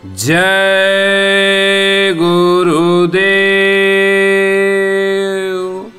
जय गुरुदेव।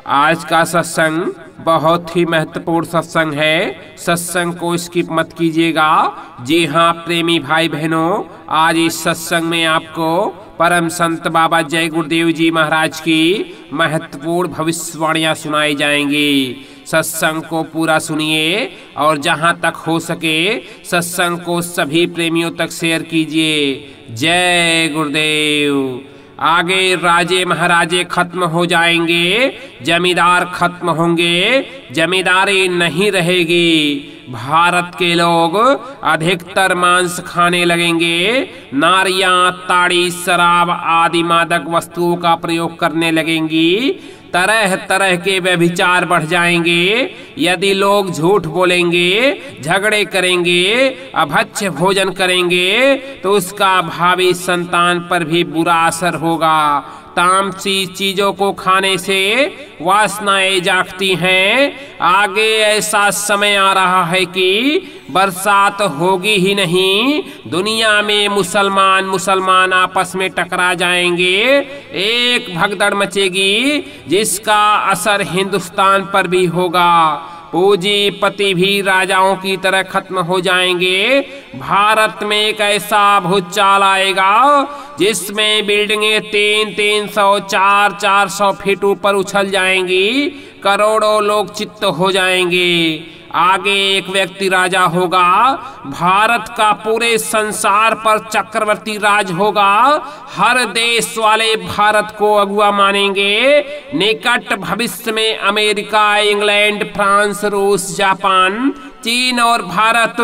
आज का सत्संग बहुत ही महत्वपूर्ण सत्संग है। सत्संग को स्किप मत कीजिएगा। जी हाँ प्रेमी भाई बहनों, आज इस सत्संग में आपको परम संत बाबा जय गुरुदेव जी महाराज की महत्वपूर्ण भविष्यवाणियां सुनाई जाएंगी। सत्संग को पूरा सुनिए और जहां तक हो सके सत्संग को सभी प्रेमियों तक शेयर कीजिए। जय गुरुदेव। आगे राजे महाराजे खत्म हो जाएंगे, जमींदार खत्म होंगे, जमींदारी नहीं रहेगी। भारत के लोग अधिकतर मांस खाने लगेंगे, नारियां, ताड़ी, शराब आदि मादक वस्तुओं का प्रयोग करने लगेंगी। तरह तरह के व्यभिचार बढ़ जाएंगे। यदि लोग झूठ बोलेंगे, झगड़े करेंगे, अभक्ष्य भोजन करेंगे तो उसका भावी संतान पर भी बुरा असर होगा। तामसी चीजों को खाने से वासनाएं जागती हैं। आगे ऐसा समय आ रहा है कि बरसात होगी ही नहीं, दुनिया में मुसलमान आपस में टकरा जाएंगे। एक भगदड़ मचेगी जिसका असर हिंदुस्तान पर भी होगा। पूंजीपति भी राजाओं की तरह खत्म हो जाएंगे। भारत में एक ऐसा भूचाल आएगा जिसमें बिल्डिंगें 300, 400 फीट ऊपर उछल जाएंगी। करोड़ों लोग चित्त हो जाएंगे। आगे एक व्यक्ति राजा होगा। भारत का पूरे संसार पर चक्रवर्ती राज होगा। हर देश वाले भारत को अगुआ मानेंगे। निकट भविष्य में अमेरिका, इंग्लैंड, फ्रांस, रूस, जापान, चीन और भारत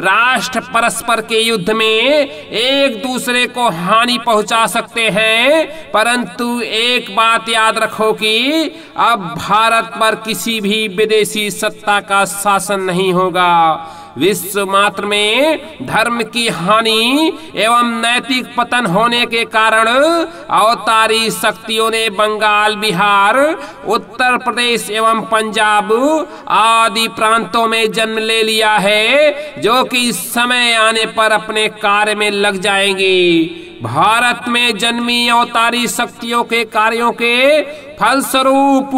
राष्ट्र परस्पर के युद्ध में एक दूसरे को हानि पहुंचा सकते हैं। परंतु एक बात याद रखो कि अब भारत पर किसी भी विदेशी सत्ता का शासन नहीं होगा। विश्व मात्र में धर्म की हानि एवं नैतिक पतन होने के कारण अवतारी शक्तियों ने बंगाल, बिहार, उत्तर प्रदेश एवं पंजाब आदि प्रांतों में जन्म ले लिया है, जो कि समय आने पर अपने कार्य में लग जाएंगी। भारत में जन्मी अवतारी शक्तियों के कार्यों के फलस्वरूप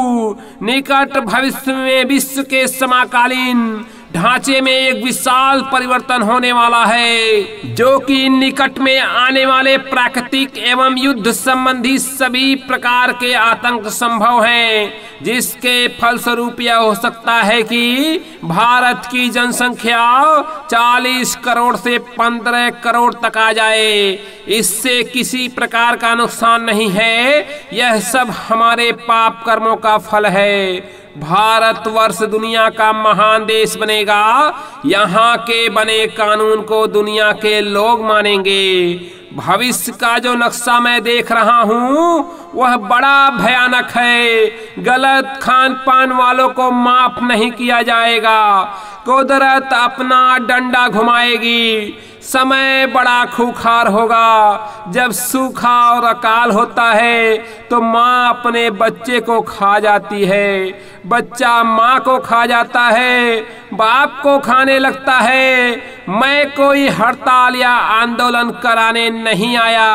निकट भविष्य में विश्व के समकालीन ढांचे में एक विशाल परिवर्तन होने वाला है, जो कि निकट में आने वाले प्राकृतिक एवं युद्ध संबंधी सभी प्रकार के आतंक संभव हैं। जिसके फलस्वरूप यह हो सकता है कि भारत की जनसंख्या 40 करोड़ से 15 करोड़ तक आ जाए। इससे किसी प्रकार का नुकसान नहीं है। यह सब हमारे पाप कर्मों का फल है। भारतवर्ष दुनिया का महान देश बनेगा। यहाँ के बने कानून को दुनिया के लोग मानेंगे। भविष्य का जो नक्शा मैं देख रहा हूँ वह बड़ा भयानक है। गलत खान पान वालों को माफ नहीं किया जाएगा। कुदरत अपना डंडा घुमाएगी। समय बड़ा खूंखार होगा। जब सूखा और अकाल होता है तो माँ अपने बच्चे को खा जाती है, बच्चा माँ को खा जाता है, बाप को खाने लगता है। मैं कोई हड़ताल या आंदोलन कराने नहीं आया,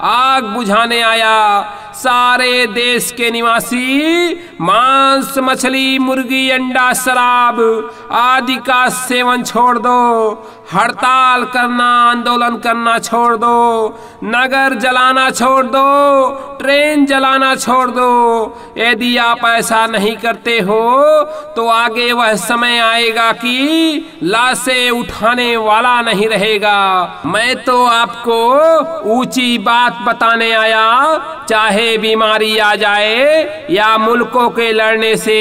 आग बुझाने आया। सारे देश के निवासी मांस, मछली, मुर्गी, अंडा, शराब आदि का सेवन छोड़ दो। हड़ताल करना, आंदोलन करना छोड़ दो। नगर जलाना छोड़ दो, ट्रेन जलाना छोड़ दो। यदि आप ऐसा नहीं करते हो तो आगे वह समय आएगा कि लाशें उठाने वाला नहीं रहेगा। मैं तो आपको ऊंची बात बताने आया। चाहे बीमारी आ जाए या मुल्कों के लड़ने से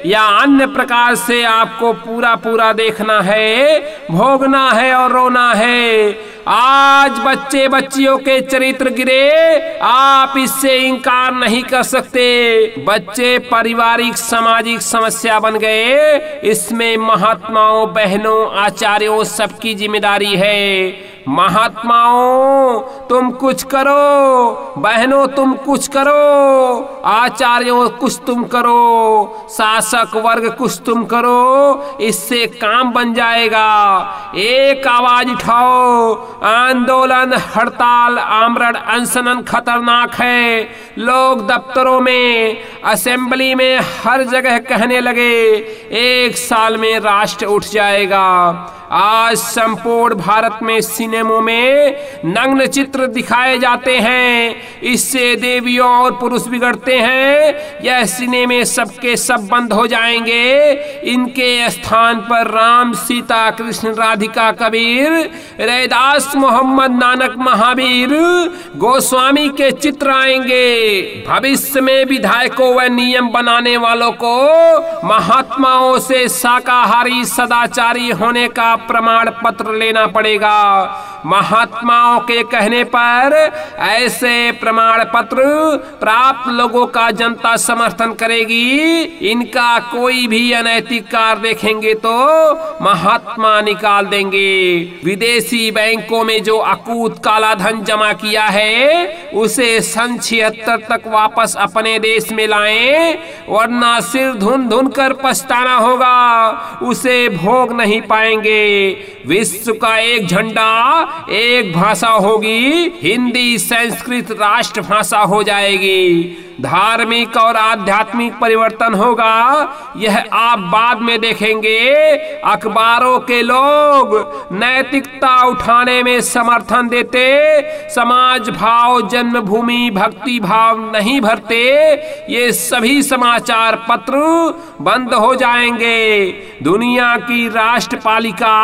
या अन्य प्रकार से आपको पूरा देखना है, भोगना है और रोना है। आज बच्चे बच्चियों के चरित्र गिरे, आप इससे इंकार नहीं कर सकते। बच्चे पारिवारिक सामाजिक समस्या बन गए। इसमें महात्माओं, बहनों, आचार्यों सबकी जिम्मेदारी है। महात्माओं तुम कुछ करो, बहनों तुम कुछ करो, आचार्यों कुछ तुम करो, शासक वर्ग कुछ तुम करो, इससे काम बन जाएगा। एक आवाज उठाओ, आंदोलन, हड़ताल, आमरण अनशन खतरनाक है। लोग दफ्तरों में, असेंबली में, हर जगह कहने लगे, एक साल में राष्ट्र उठ जाएगा। आज संपूर्ण भारत में सिनेमों में नग्न चित्र दिखाए जाते हैं, इससे देवियों और पुरुष बिगड़ते हैं। यह सिनेमे सबके सब बंद हो जाएंगे। इनके स्थान पर राम, सीता, कृष्ण, राधिका, कबीर, रैदास, मोहम्मद, नानक, महावीर, गोस्वामी के चित्र आएंगे। भविष्य में विधायकों व नियम बनाने वालों को महात्माओं से शाकाहारी, सदाचारी होने का प्रमाण पत्र लेना पड़ेगा। महात्माओं के कहने पर ऐसे प्रमाण पत्र प्राप्त लोगों का जनता समर्थन करेगी। इनका कोई भी अनैतिक कार्य देखेंगे तो महात्मा निकाल देंगे। विदेशी बैंकों में जो अकूत काला धन जमा किया है उसे सन 76 तक वापस अपने देश में लाएं, वरना सिर धुन धुन कर पछताना होगा। उसे भोग नहीं पाएंगे। विश्व का एक झंडा, एक भाषा होगी, हिंदी संस्कृत राष्ट्र भाषा हो जाएगी। धार्मिक और आध्यात्मिक परिवर्तन होगा, यह आप बाद में देखेंगे। अखबारों के लोग नैतिकता उठाने में समर्थन देते, समाज भाव, जन्मभूमि, भक्ति भाव नहीं भरते। ये सभी समाचार पत्र बंद हो जाएंगे। दुनिया की राष्ट्रपालिका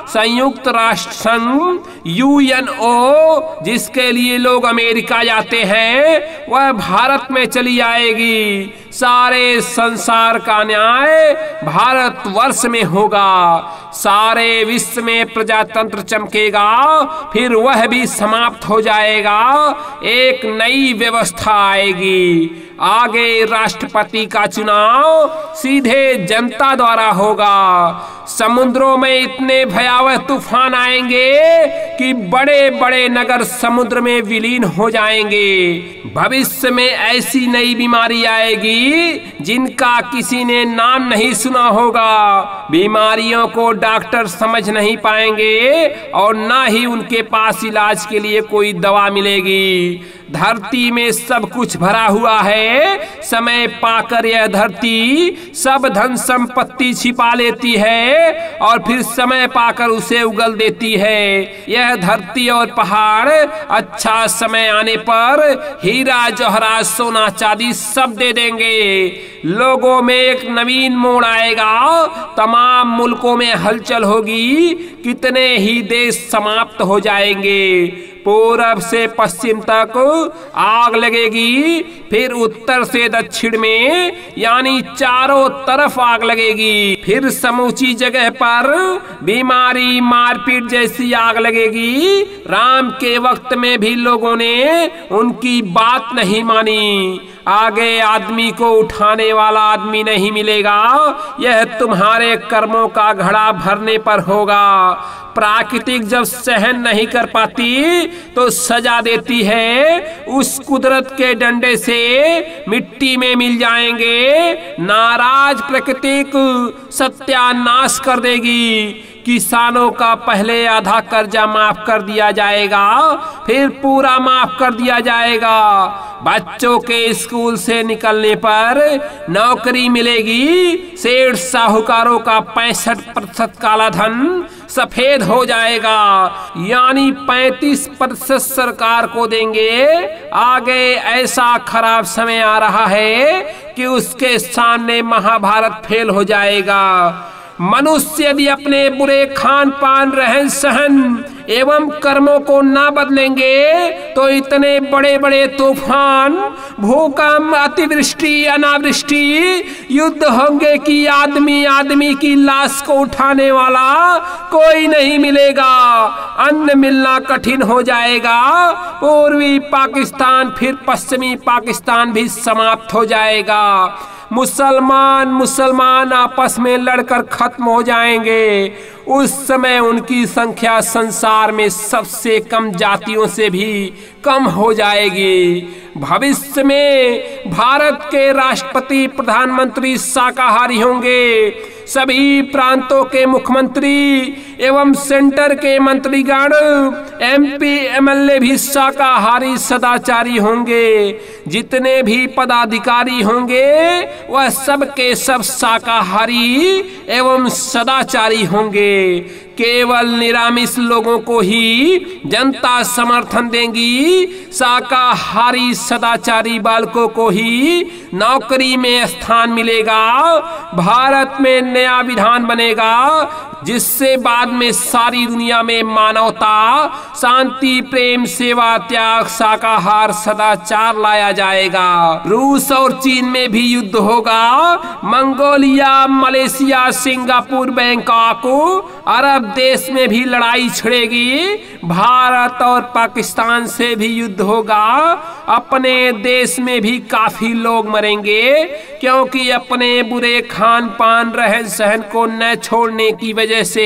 संयुक्त राष्ट्र संघ UNO, जिसके लिए लोग अमेरिका जाते हैं, वह भारत में चली आएगी। सारे संसार का न्याय भारतवर्ष में होगा। सारे विश्व में प्रजातंत्र चमकेगा, फिर वह भी समाप्त हो जाएगा। एक नई व्यवस्था आएगी। आगे राष्ट्रपति का चुनाव सीधे जनता द्वारा होगा। समुद्रों में इतने भयावह तूफान आएंगे कि बड़े बड़े नगर समुद्र में विलीन हो जाएंगे। भविष्य में ऐसी नई बीमारी आएगी जिनका किसी ने नाम नहीं सुना होगा। बीमारियों को डॉक्टर समझ नहीं पाएंगे और ना ही उनके पास इलाज के लिए कोई दवा मिलेगी। धरती में सब कुछ भरा हुआ है। समय पाकर यह धरती सब धन संपत्ति छिपा लेती है और फिर समय पाकर उसे उगल देती है। यह धरती और पहाड़ अच्छा समय आने पर हीरा, जौहरात, सोना, चांदी सब दे देंगे। लोगों में एक नवीन मोड़ आएगा। तमाम मुल्कों में हलचल होगी। कितने ही देश समाप्त हो जाएंगे। पूरब से पश्चिम तक आग लगेगी, फिर उत्तर से दक्षिण में, यानी चारों तरफ आग लगेगी। फिर समूची जगह पर बीमारी, मारपीट जैसी आग लगेगी। राम के वक्त में भी लोगों ने उनकी बात नहीं मानी। आगे आदमी को उठाने वाला आदमी नहीं मिलेगा। यह तुम्हारे कर्मों का घड़ा भरने पर होगा। प्राकृतिक जब सहन नहीं कर पाती तो सजा देती है। उस कुदरत के डंडे से मिट्टी में मिल जाएंगे। नाराज प्राकृतिक सत्यानाश कर देगी। किसानों का पहले आधा कर्जा माफ कर दिया जाएगा, फिर पूरा माफ कर दिया जाएगा। बच्चों के स्कूल से निकलने पर नौकरी मिलेगी। सेठ साहूकारों का 65% काला धन सफेद हो जाएगा, यानी 35% सरकार को देंगे। आगे ऐसा खराब समय आ रहा है कि उसके सामने महाभारत फेल हो जाएगा। मनुष्य यदि अपने बुरे खान पान, रहन सहन एवं कर्मों को ना बदलेंगे तो इतने बड़े बड़े तूफान, भूकंप, अतिवृष्टि, अनावृष्टि, युद्ध होंगे कि आदमी आदमी की लाश को उठाने वाला कोई नहीं मिलेगा। अन्न मिलना कठिन हो जाएगा। पूर्वी पाकिस्तान फिर पश्चिमी पाकिस्तान भी समाप्त हो जाएगा। मुसलमान आपस में लड़कर खत्म हो जाएंगे। उस समय उनकी संख्या संसार में सबसे कम जातियों से भी कम हो जाएगी। भविष्य में भारत के राष्ट्रपति प्रधानमंत्री शाकाहारी होंगे। सभी प्रांतों के मुख्यमंत्री एवं सेंटर के मंत्रीगण, MP, MLA भी शाकाहारी सदाचारी होंगे। जितने भी पदाधिकारी होंगे वह सब के सब शाकाहारी एवं सदाचारी होंगे। केवल निरामिष लोगों को ही जनता समर्थन देगी। शाकाहारी सदाचारी बालकों को ही नौकरी में स्थान मिलेगा। भारत में नया विधान बनेगा जिससे बाद में सारी दुनिया में मानवता, शांति, प्रेम, सेवा, त्याग, शाकाहार, सदाचार लाया जाएगा। रूस और चीन में भी युद्ध होगा। मंगोलिया, मलेशिया, सिंगापुर, बैंकॉक, अरब देश में भी लड़ाई छिड़ेगी। भारत और पाकिस्तान से भी युद्ध होगा। अपने देश में भी काफी लोग मरेंगे क्योंकि अपने बुरे खान पान, रहन सहन को न छोड़ने की वजह से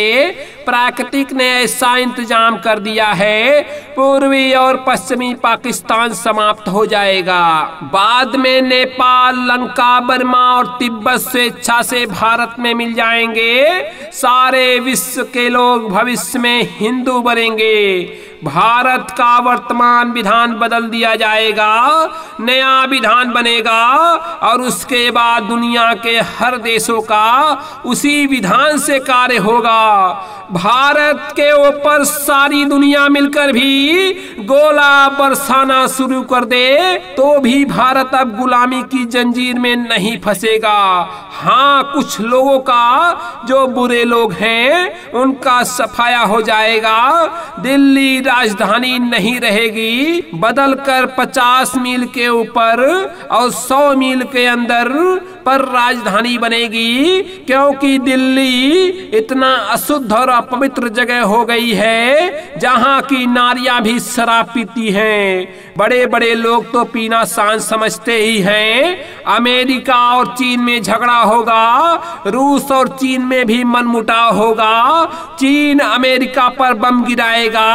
प्राकृतिक ने ऐसा इंतजाम कर दिया है, पूर्वी और पश्चिमी पाकिस्तान समाप्त हो जाएगा। बाद में नेपाल, लंका, बर्मा और तिब्बत स्वेच्छा से भारत में मिल जाएंगे। सारे विश्व के लोग भविष्य में हिंदू बनेंगे। भारत का वर्तमान विधान बदल दिया जाएगा, नया विधान बनेगा और उसके बाद दुनिया के हर देशों का उसी विधान से कार्य होगा। भारत के ऊपर सारी दुनिया मिलकर भी गोला बरसाना शुरू कर दे तो भी भारत अब गुलामी की जंजीर में नहीं फंसेगा। हाँ, कुछ लोगों का, जो बुरे लोग हैं, उनका सफाया हो जाएगा। दिल्ली राजधानी नहीं रहेगी, बदलकर 50 मील के ऊपर और 100 मील के अंदर पर राजधानी बनेगी, क्योंकि दिल्ली इतना अशुद्ध और अपवित्र जगह हो गई है जहां की नारियां भी शराब पीती हैं। बड़े बड़े लोग तो पीना शान समझते ही हैं। अमेरिका और चीन में झगड़ा होगा, रूस और चीन में भी मनमुटाव होगा। चीन अमेरिका पर बम गिराएगा,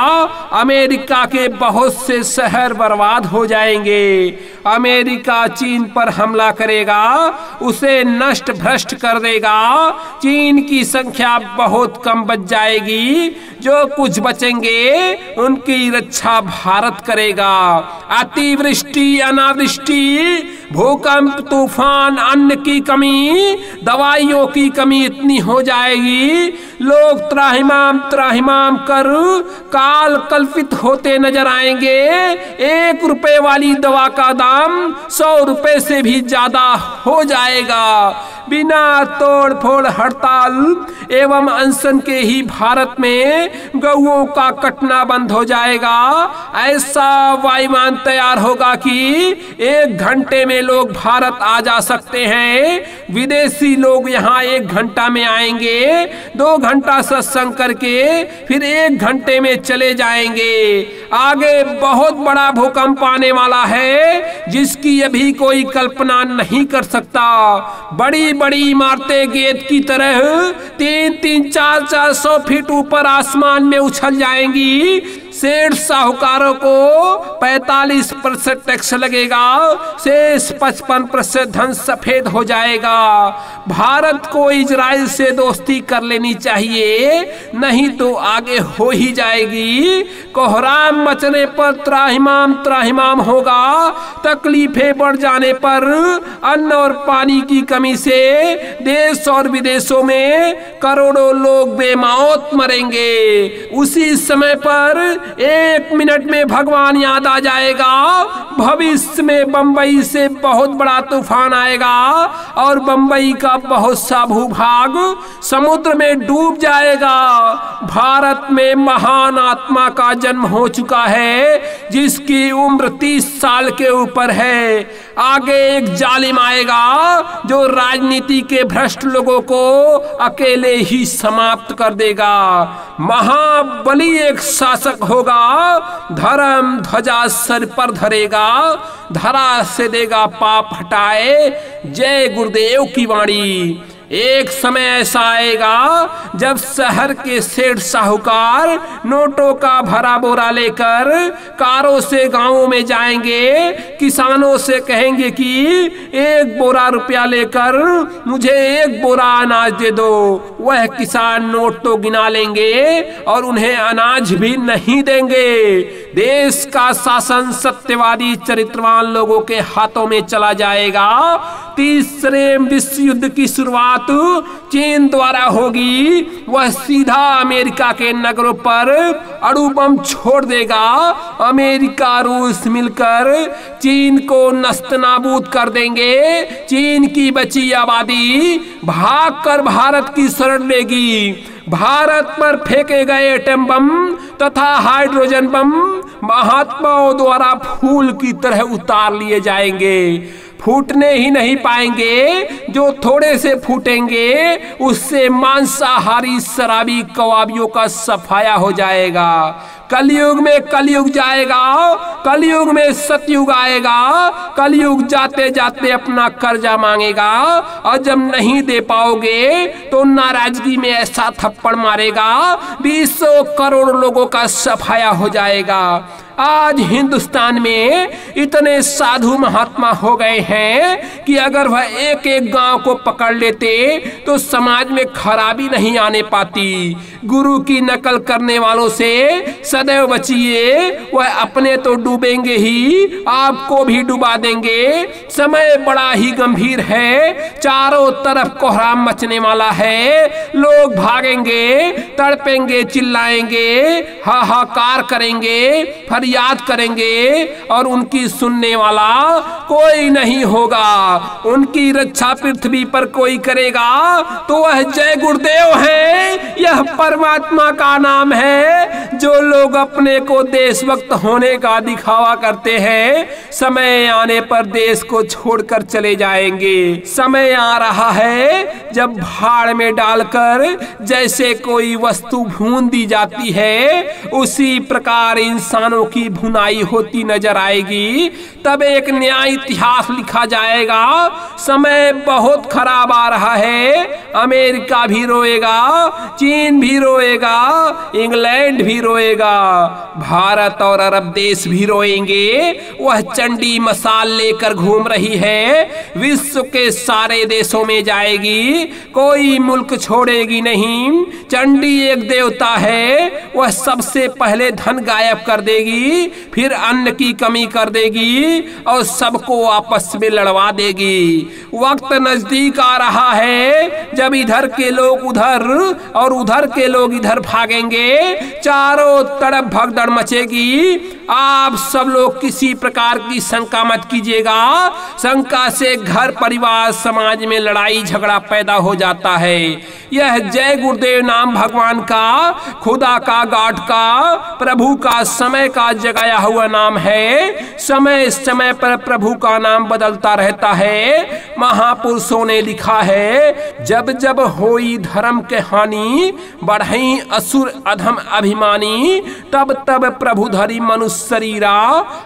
अमेरिका के बहुत से शहर बर्बाद हो जाएंगे। अमेरिका चीन पर हमला करेगा, उसे नष्ट भ्रष्ट कर देगा। चीन की संख्या बहुत कम बच जाएगी, जो कुछ बचेंगे उनकी रक्षा भारत करेगा। अतिवृष्टि, अनावृष्टि, भूकंप, तूफान, अन्न की कमी, दवाइयों की कमी इतनी हो जाएगी, लोग त्राहिमाम कर काल कल्पित होते नजर आएंगे। 1 रुपए वाली दवा का दाम 100 रुपए से भी ज्यादा हो जाएगा। बिना तोड़ फोड़, हड़ताल एवं अनशन के ही भारत में गौओं का कटना बंद हो जाएगा। ऐसा वायुमान तैयार होगा कि 1 घंटे में लोग भारत आ जा सकते हैं। विदेशी लोग यहाँ 1 घंटा में आएंगे, 2 घंटा सत्संग करके फिर 1 घंटे में चले जाएंगे। आगे बहुत बड़ा भूकंप आने वाला है जिसकी अभी कोई कल्पना नहीं कर सकता। बड़ी बड़ी इमारतें गेट की तरह 3-3, 4-400 फीट ऊपर आसमान में उछल जाएंगी। सेठ साहूकारों को 45% टैक्स लगेगा, शेष 55% धन सफेद हो जाएगा। भारत को इजराइल से दोस्ती कर लेनी चाहिए, नहीं तो आगे हो ही जाएगी। कोहराम मचने पर त्राहिमाम होगा। तकलीफें बढ़ जाने पर अन्न और पानी की कमी से देश और विदेशों में करोड़ों लोग बेमौत मरेंगे। उसी समय पर 1 मिनट में भगवान याद आ जाएगा। भविष्य में बंबई से बहुत बड़ा तूफान आएगा और बंबई का बहुत सा भूभाग समुद्र में डूब जाएगा। भारत में महान आत्मा का जन्म हो चुका है जिसकी उम्र 30 साल के ऊपर है। आगे एक जालिम आएगा जो राजनीति के भ्रष्ट लोगों को अकेले ही समाप्त कर देगा। महाबली एक शासक होगा, धर्म ध्वजा सर पर धरेगा, धरा से देगा पाप हटाए। जय गुरुदेव की वाणी। एक समय ऐसा आएगा जब शहर के सेठ साहूकार नोटों का भरा बोरा लेकर कारों से गांवों में जाएंगे, किसानों से कहेंगे कि एक बोरा रुपया लेकर मुझे एक बोरा अनाज दे दो। वह किसान नोट तो गिना लेंगे और उन्हें अनाज भी नहीं देंगे। देश का शासन सत्यवादी चरित्रवान लोगों के हाथों में चला जाएगा। तीसरे विश्व युद्ध की शुरुआत चीन द्वारा होगी। वह सीधा अमेरिका के नगरों पर अणु बम छोड़ देगा। अमेरिका रूस मिलकर चीन को नस्तनाबूद कर देंगे। चीन की बची आबादी भागकर भारत की शरण लेगी। भारत पर फेंके गए एटम बम तथा हाइड्रोजन बम महात्माओं द्वारा फूल की तरह उतार लिए जाएंगे। फूटने ही नहीं पाएंगे, जो थोड़े से फूटेंगे उससे मांसाहारी शराबी कवाबियों का सफाया हो जाएगा। कलयुग में कलयुग जाएगा, कलयुग में सतयुग आएगा। कलयुग जाते जाते अपना कर्जा मांगेगा और जब नहीं दे पाओगे तो नाराजगी में ऐसा थप्पड़ मारेगा 20 करोड़ लोगों का सफाया हो जाएगा। आज हिंदुस्तान में इतने साधु महात्मा हो गए हैं कि अगर वह एक एक गांव को पकड़ लेते तो समाज में खराबी नहीं आने पाती। गुरु की नकल करने वालों से सदैव बचिए, वह अपने तो डूबेंगे ही, आपको भी डुबा देंगे। समय बड़ा ही गंभीर है, चारों तरफ कोहराम मचने वाला है। लोग भागेंगे, तड़पेंगे, चिल्लाएंगे, हाहाकार करेंगे, फरियाद करेंगे और उनकी सुनने वाला कोई नहीं होगा। उनकी रक्षा पृथ्वी पर कोई करेगा तो वह जय गुरुदेव है। यह परमात्मा का नाम है। जो लोग अपने को देशभक्त होने का दिखावा करते हैं, समय आने पर देश को छोड़कर चले जाएंगे। समय आ रहा है जब भाड़ में डालकर जैसे कोई वस्तु भून दी जाती है, उसी प्रकार इंसानों की भुनाई होती नजर आएगी। तब एक नया इतिहास लिखा जाएगा। समय बहुत खराब आ रहा है। अमेरिका भी रोएगा, चीन भी रोएगा, इंग्लैंड भी रोएगा, भारत और अरब देश भी रोएंगे। वह चंडी मसाल लेकर घूम रही है, विश्व के सारे देशों में जाएगी, कोई मुल्क छोड़ेगी नहीं। चंडी एक देवता है, वह सबसे पहले धन गायब कर देगी, फिर अन्न की कमी कर देगी और सबको आपस में लड़वा देगी। वक्त नजदीक आ रहा है जब इधर के लोग उधर और उधर के लोग इधर भागेंगे, चारों तरफ भगदड़ मचेगी। आप सब लोग किसी प्रकार की शंका मत कीजिएगा। शंका से घर परिवार समाज में लड़ाई झगड़ा पैदा हो जाता है। यह जय गुरुदेव नाम भगवान का, खुदा का, गॉड का, प्रभु का, समय का जगाया हुआ नाम है। समय समय पर प्रभु का नाम बदलता रहता है। महापुरुषों ने लिखा है, जब जब होई धर्म के हानि, बढ़ई असुर अधम अभिमानी, तब तब प्रभु धरि मनुष्य शरीरा,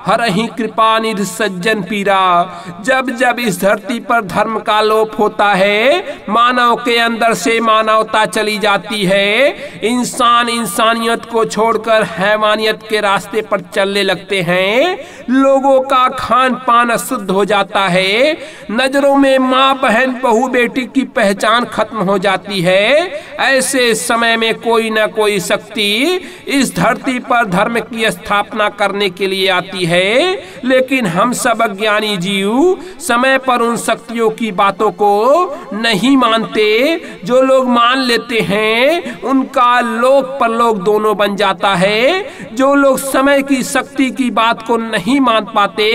हरहि कृपा निधि सज्जन पीरा। जब जब इस धरती पर धर्म का लोप होता है, मानव के अंदर से मानवता चली जाती है, इंसान इंसानियत को छोड़कर हैवानियत के रास्ते पर चलने लगते हैं, लोगों का खान पान अशुद्ध हो जाता है, नजरों में माँ बहन बहू बेटी की पहचान खत्म हो जाती है। ऐसे समय में कोई न कोई शक्ति इस धरती पर धर्म की स्थापना करने के लिए आती है, लेकिन हम सब अज्ञानी जीव समय पर उन शक्तियों की बातों को नहीं मानते। जो लोग मान लेते हैं उनका लोक परलोक दोनों बन जाता है। जो लोग समय की शक्ति की बात को नहीं मान पाते,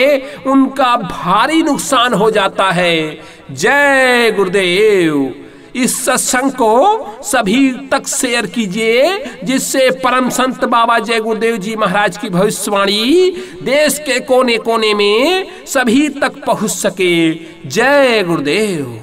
उनका भारी नुकसान हो जाता है। जय गुरुदेव। इस सत्संग को सभी तक शेयर कीजिए, जिससे परम संत बाबा जय गुरुदेव जी महाराज की भविष्यवाणी देश के कोने कोने में सभी तक पहुंच सके। जय गुरुदेव।